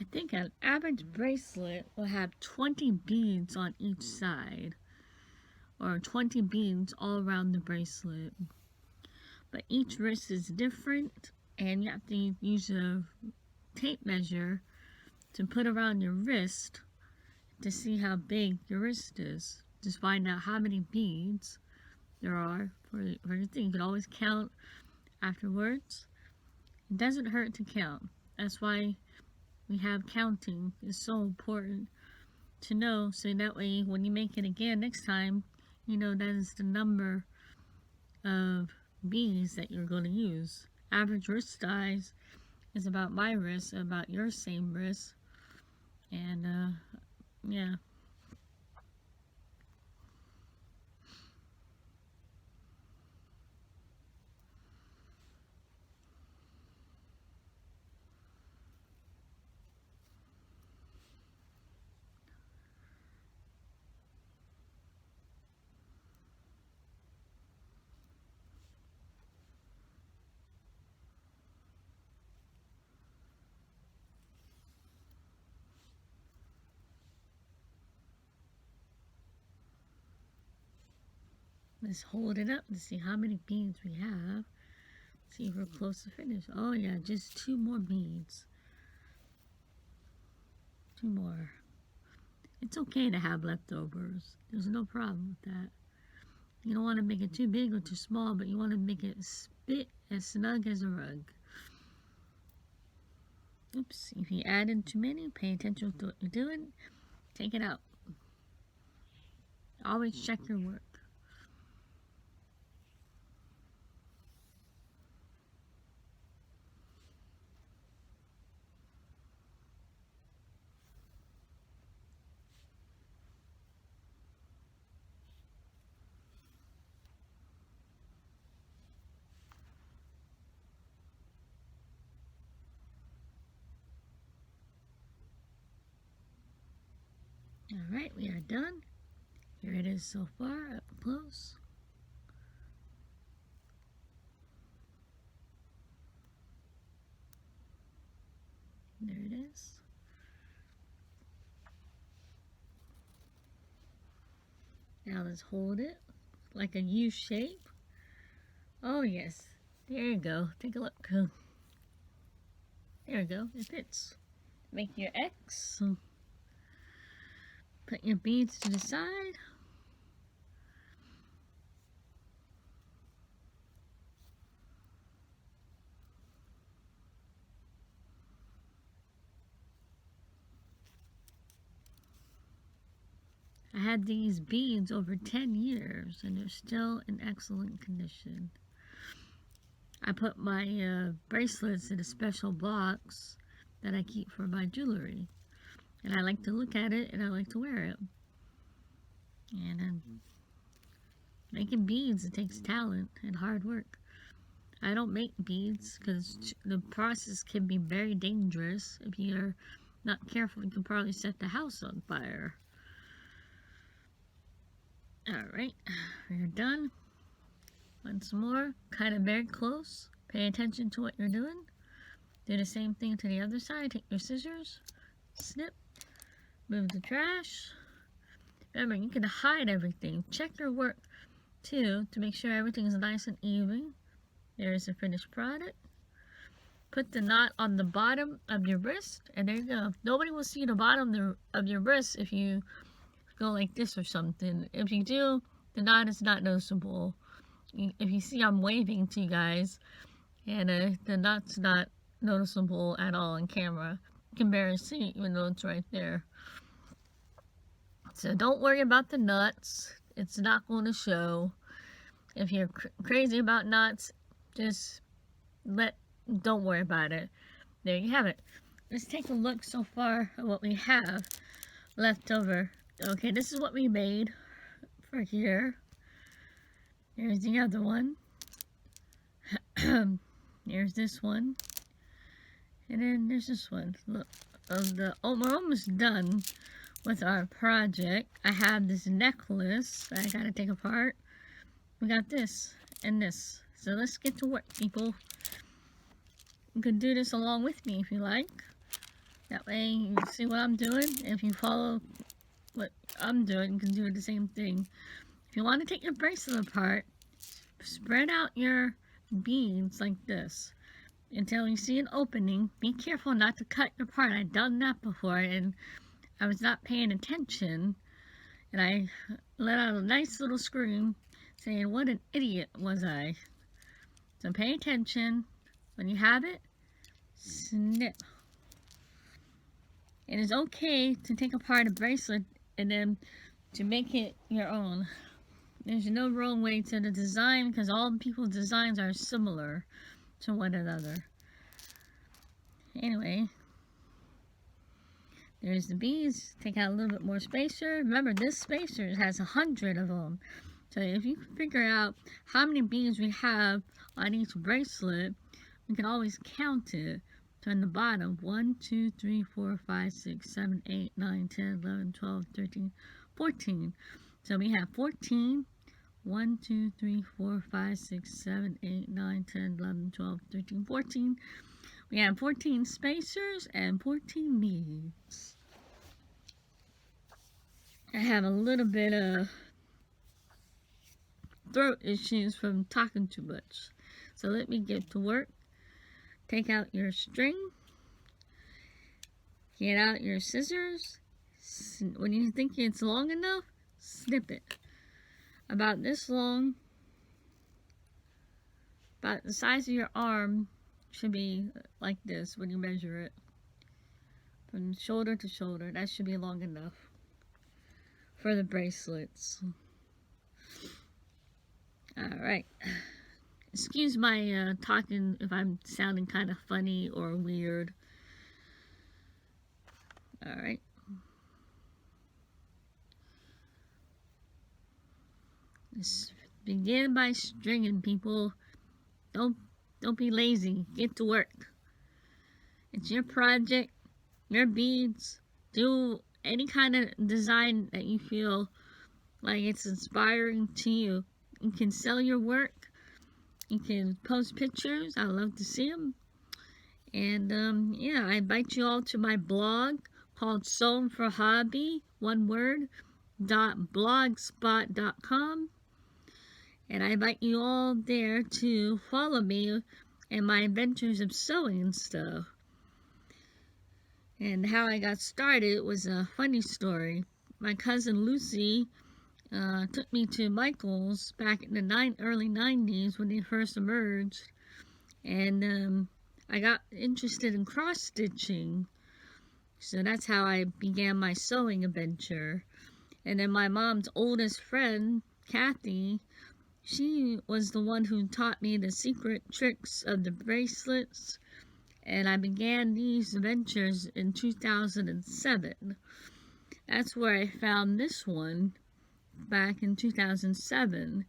S1: I think an average bracelet will have 20 beads on each side, or 20 beads all around the bracelet. But each wrist is different, and you have to use a tape measure to put around your wrist to see how big your wrist is. Just find out how many beads there are for your thing. You can always count afterwards. It doesn't hurt to count. That's why we have counting. It's so important to know, so that way when you make it again next time, you know that is the number of beads that you're going to use. Average wrist size is about my wrist, about your same wrist, and yeah. Let's hold it up to see how many beads we have. See if we're close to finish. Oh yeah, just 2 more beads. 2 more. It's okay to have leftovers. There's no problem with that. You don't want to make it too big or too small, but you want to make it as snug as a rug. Oops, if you add in too many, pay attention to what you're doing. Take it out. Always check your work. Alright, we are done. Here it is so far, up close. There it is. Now let's hold it like a U shape. Oh yes, there you go. Take a look. There you go, it fits. Make your X. Put your beads to the side. I had these beads over 10 years and they're still in excellent condition. I put my bracelets in a special box that I keep for my jewelry. And I like to look at it and I like to wear it. And making beads, it takes talent and hard work. I don't make beads because the process can be very dangerous. If you're not careful, you can probably set the house on fire. Alright, we're done. Once more, kind of very close. Pay attention to what you're doing. Do the same thing to the other side. Take your scissors, snip, move the trash. Remember, you can hide everything. Check your work too to make sure everything is nice and even. There's the finished product. Put the knot on the bottom of your wrist, and there you go. Nobody will see the bottom of your wrist if you go like this or something. If you do, the knot is not noticeable. If you see, I'm waving to you guys, and the knot's not noticeable at all on camera. You can barely see it, even though it's right there. So don't worry about the knots. It's not going to show. If you're crazy about knots, just don't worry about it. There you have it. Let's take a look so far at what we have left over. Okay, this is what we made for here. Here's the other one. Here's this one. And then there's this one. Look, we're almost done with our project. I have this necklace that I gotta take apart. We got this and this. So let's get to work, people. You can do this along with me if you like. That way you can see what I'm doing. If you follow what I'm doing, you can do the same thing. If you want to take your bracelet apart, spread out your beads like this until you see an opening. Be careful not to cut your part. I've done that before and I was not paying attention. And I let out a nice little scream saying, what an idiot was I. So pay attention. When you have it, snip. It is okay to take apart a bracelet and then to make it your own. There's no wrong way to the design because all people's designs are similar to one another. Anyway, there's the beads. Take out a little bit more spacer. Remember, this spacer has 100 of them. So if you can figure out how many beads we have on each bracelet, we can always count it. On the bottom, 1, 2, 3, 4, 5, 6, 7, 8, 9, 10, 11, 12, 13, 14. So we have 14. 1, 2, 3, 4, 5, 6, 7, 8, 9, 10, 11, 12, 13, 14. We have 14 spacers and 14 beads. I have a little bit of throat issues from talking too much. So let me get to work. Take out your string, get out your scissors. When you think it's long enough, snip it. About this long, about the size of your arm, should be like this when you measure it. From shoulder to shoulder, that should be long enough for the bracelets. Alright. Excuse my talking if I'm sounding kind of funny or weird. Alright. Let's begin by stringing, people. Don't be lazy. Get to work. It's your project, your beads. Do any kind of design that you feel like it's inspiring to you. You can sell your work. You can post pictures. I love to see them. And yeah, I invite you all to my blog called Sewing for Hobby, one word, .blogspot.com. And I invite you all there to follow me and my adventures of sewing stuff. And how I got started was a funny story. My cousin Lucy took me to Michael's back in the early 90s when they first emerged. And I got interested in cross-stitching. So that's how I began my sewing adventure. And then my mom's oldest friend, Kathy, she was the one who taught me the secret tricks of the bracelets. And I began these adventures in 2007. That's where I found this one back in 2007.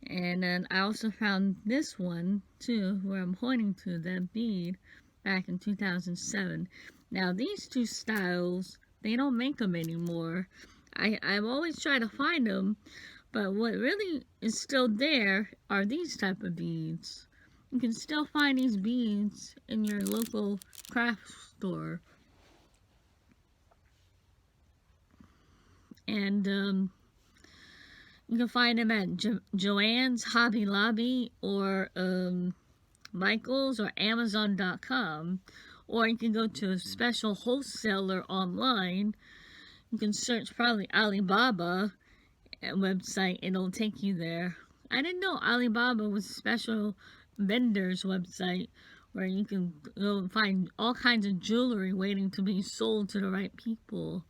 S1: And then I also found this one too, where I'm pointing to that bead, back in 2007. Now these two styles, they don't make them anymore. I've always tried to find them, but what really is still there are these type of beads. you can still find these beads in your local craft store. And you can find them at Joann's, Hobby Lobby, or Michael's, or Amazon.com. Or you can go to a special wholesaler online. You can search probably Alibaba website and it'll take you there. I didn't know Alibaba was a special vendor's website where you can go and find all kinds of jewelry waiting to be sold to the right people.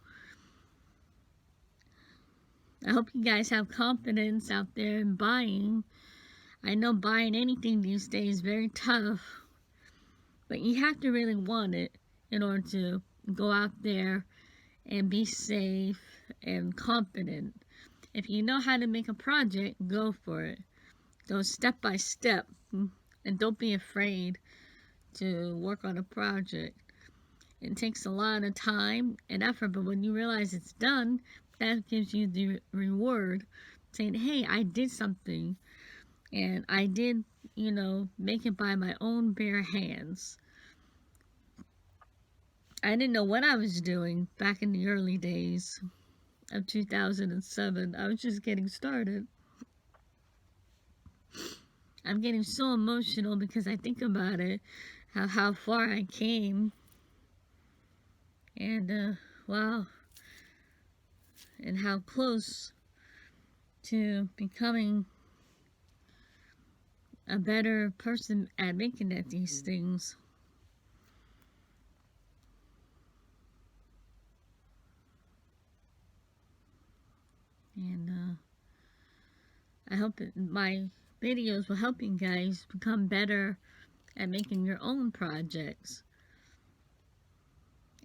S1: I hope you guys have confidence out there in buying. I know buying anything these days is very tough, but you have to really want it in order to go out there and be safe and confident. If you know how to make a project, go for it. Go step by step, and don't be afraid to work on a project. It takes a lot of time and effort, but when you realize it's done, that gives you the reward, saying, hey, I did something, and I did, make it by my own bare hands. I didn't know what I was doing back in the early days of 2007. I was just getting started. I'm getting so emotional because I think about it, how far I came, and wow, and how close to becoming a better person at making at these things. And I hope my videos will help you guys become better at making your own projects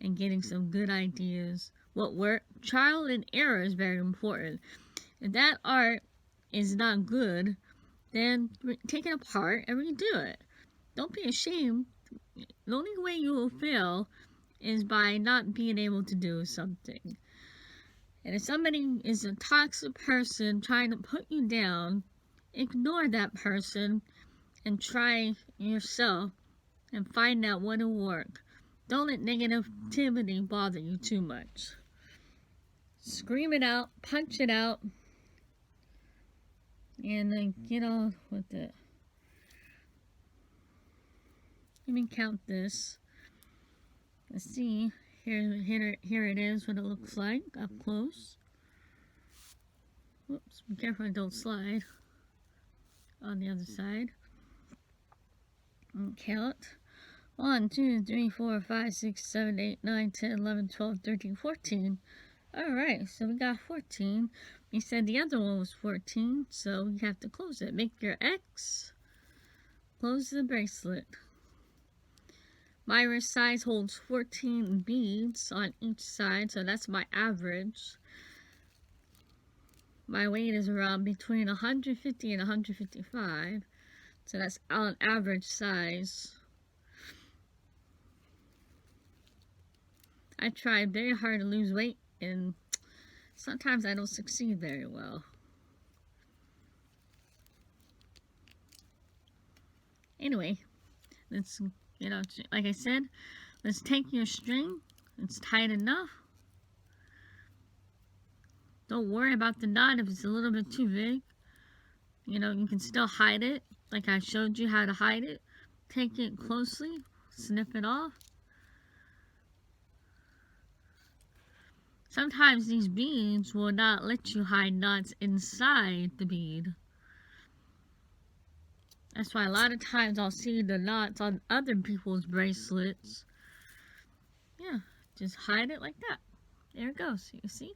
S1: and getting some good ideas. What work? Trial and error is very important. If that art is not good, then take it apart and redo it. Don't be ashamed. The only way you will fail is by not being able to do something. And if somebody is a toxic person trying to put you down, ignore that person and try yourself and find out what will work. Don't let negativity bother you too much. Scream it out, punch it out, and then get on with it. Let me count this. Let's see. Here it is, what it looks like up close. Whoops, be careful I don't slide on the other side. And count. 1, 2, 3, 4, 5, 6, 7, 8, 9, 10, 11, 12, 13, 14. Alright, so we got 14. We said the other one was 14, so we have to close it. Make your X. Close the bracelet. My wrist size holds 14 beads on each side, so that's my average. My weight is around between 150 and 155, so that's on average size. I try very hard to lose weight, and sometimes I don't succeed very well. Anyway, let's, like I said, let's take your string. It's tight enough. Don't worry about the knot if it's a little bit too big. You can still hide it, like I showed you how to hide it. Take it closely, snip it off. Sometimes these beads will not let you hide knots inside the bead. That's why a lot of times I'll see the knots on other people's bracelets. Yeah, just hide it like that. There it goes, you see?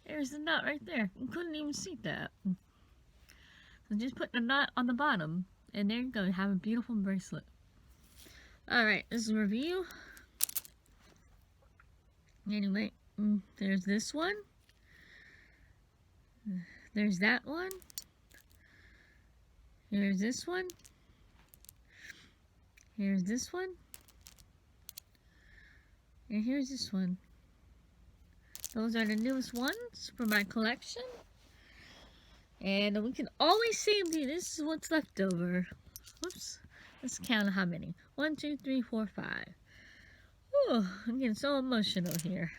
S1: There's the knot right there. You couldn't even see that. So just put the knot on the bottom, and there you go. You have a beautiful bracelet. Alright, this is a review. Anyway, there's this one. There's that one. Here's this one. Here's this one. And here's this one. Those are the newest ones for my collection. And we can always save these. This is what's left over. Whoops. Let's count how many. 1, 2, 3, 4, 5. Ooh, I'm getting so emotional here.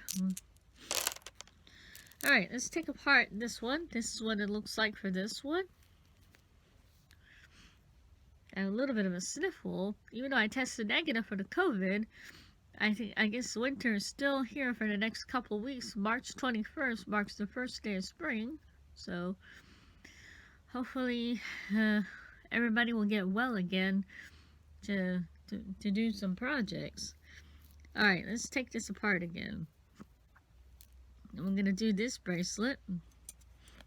S1: Alright, let's take apart this one. This is what it looks like for this one. I have a little bit of a sniffle. Even though I tested negative for the COVID, I guess winter is still here for the next couple weeks. March 21st marks the first day of spring. So, hopefully, everybody will get well again to do some projects. Alright, let's take this apart again. And we're going to do this bracelet.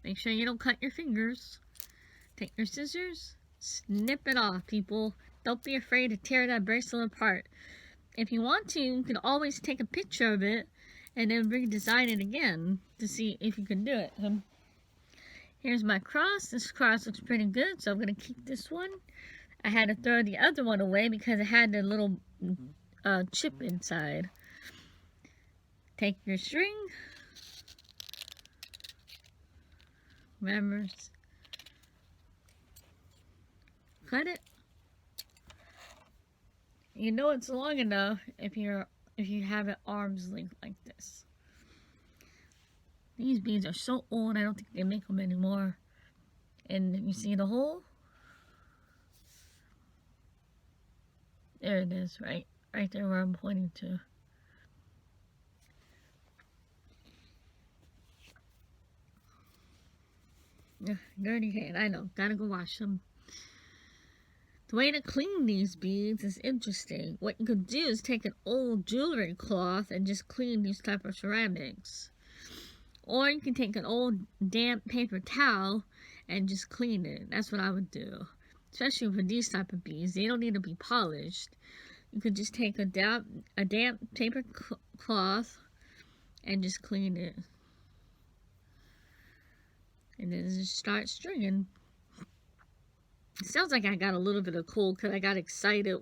S1: Make sure you don't cut your fingers. Take your scissors. Snip it off, people. Don't be afraid to tear that bracelet apart. If you want to, you can always take a picture of it and then redesign it again to see if you can do it. Here's my cross. This cross looks pretty good, so I'm going to keep this one. I had to throw the other one away because it had a little chip inside. Take your string. Remember, cut it. You know it's long enough if you have it arm's length like this. These beads are so old, I don't think they make them anymore. And you see the hole? There it is, right there where I'm pointing to. Dirty hand, I know. Gotta go wash them. The way to clean these beads is interesting. What you could do is take an old jewelry cloth and just clean these type of ceramics. Or you can take an old damp paper towel and just clean it. That's what I would do. Especially for these type of beads. They don't need to be polished. You could just take a damp paper cloth and just clean it. And then just start stringing. It sounds like I got a little bit of cold because I got excited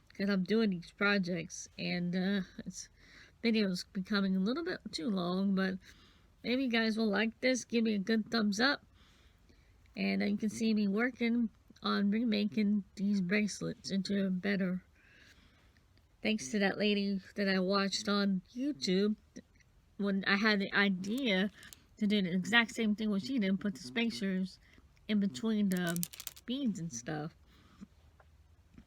S1: because I'm doing these projects. And this video is becoming a little bit too long, but maybe you guys will like this. Give me a good thumbs up. And you can see me working on remaking these bracelets into better. Thanks to that lady that I watched on YouTube when I had the idea to do the exact same thing what she did, put the spacers in between the beads and stuff.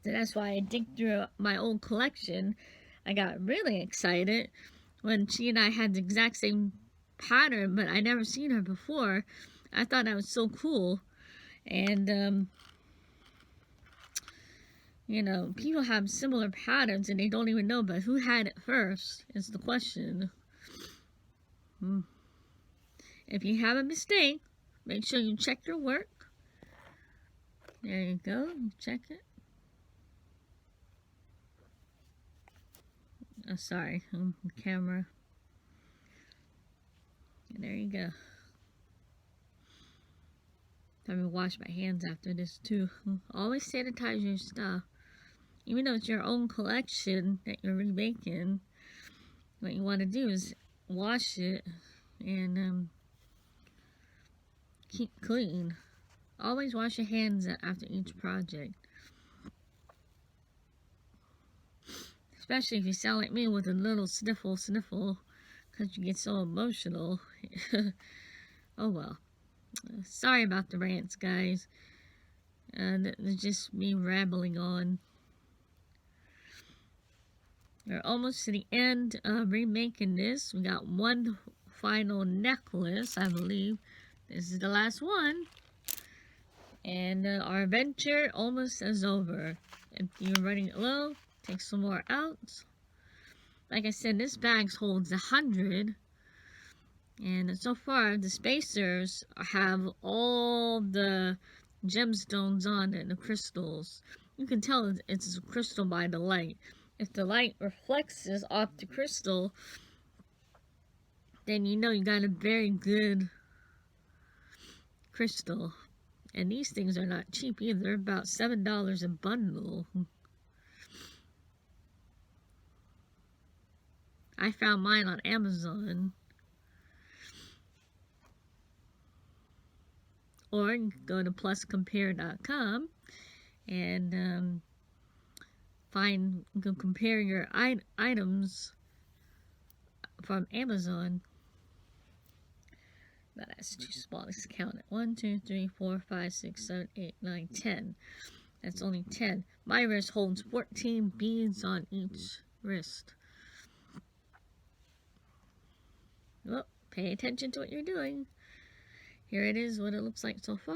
S1: So that's why I dig through my old collection. I got really excited when she and I had the exact same pattern, but I never seen her before. I thought that was so cool. And you know, people have similar patterns and they don't even know, but who had it first is the question. If you have a mistake, make sure you check your work. There you go, check it. Oh, sorry, the camera. And there you go. I'm gonna wash my hands after this too. Always sanitize your stuff. Even though it's your own collection that you're remaking, what you want to do is wash it and keep clean. Always wash your hands after each project. Especially if you sound like me with a little sniffle because you get so emotional. Oh well. Sorry about the rants, guys. It's just me rambling on. We're almost to the end of remaking this. We got one final necklace, I believe. This is the last one. And our adventure almost is over. If you're running low, take some more out. Like I said, this bag holds 100. And so far, the spacers have all the gemstones on it, the crystals. You can tell it's a crystal by the light. If the light reflects off the crystal, then you know you got a very good crystal. And these things are not cheap either. They're about $7 a bundle. I found mine on Amazon. Or you can go to pluscompare.com and you can compare your items from Amazon. No, that's too small. Let's count it. 1, 2, 3, 4, 5, 6, 7, 8, 9, 10. That's only 10. My wrist holds 14 beads on each wrist. Well, pay attention to what you're doing. Here it is, what it looks like so far.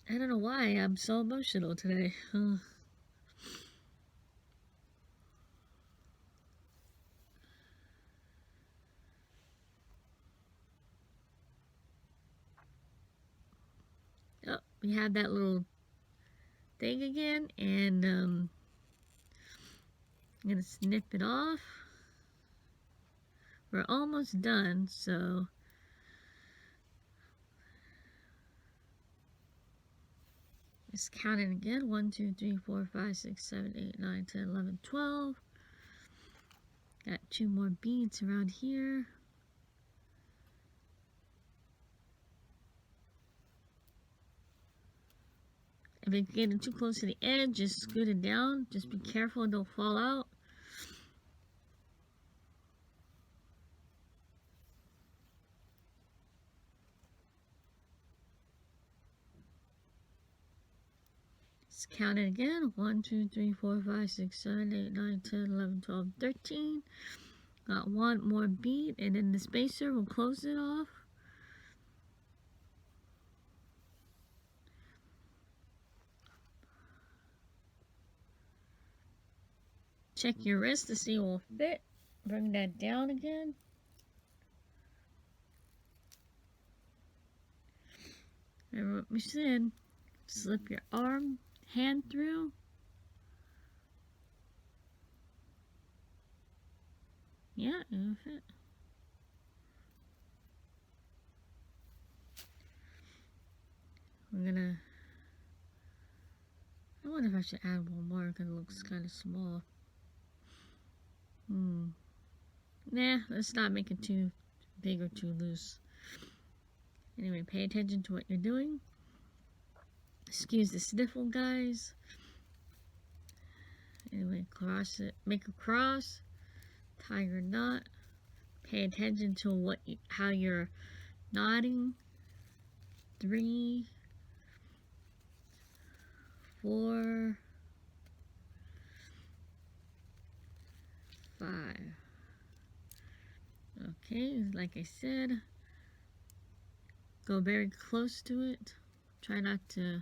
S1: I don't know why I'm so emotional today. Oh, we have that little thing again, and I'm gonna snip it off. We're almost done, so just count it again. 1, 2, 3, 4, 5, 6, 7, 8, 9, 10, 11, 12. Got 2 more beads around here. If it's getting too close to the edge, just scoot it down. Just be careful, don't fall out. Let's count it again. 1, 2, 3, 4, 5, 6, 7, 8, 9, 10, 11, 12, 13. Got 1 more bead, and then the spacer will close it off. Check your wrist to see it will fit. Bring that down again. And what we said, slip your hand through. Yeah, it'll fit. I wonder if I should add 1 more because it looks kind of small. Nah, let's not make it too big or too loose. Anyway, pay attention to what you're doing. Excuse the sniffle, guys. Anyway, cross it. Make a cross. Tie your knot. Pay attention to how you're knotting. 3, 4, 5. Okay, like I said, go very close to it. Try not to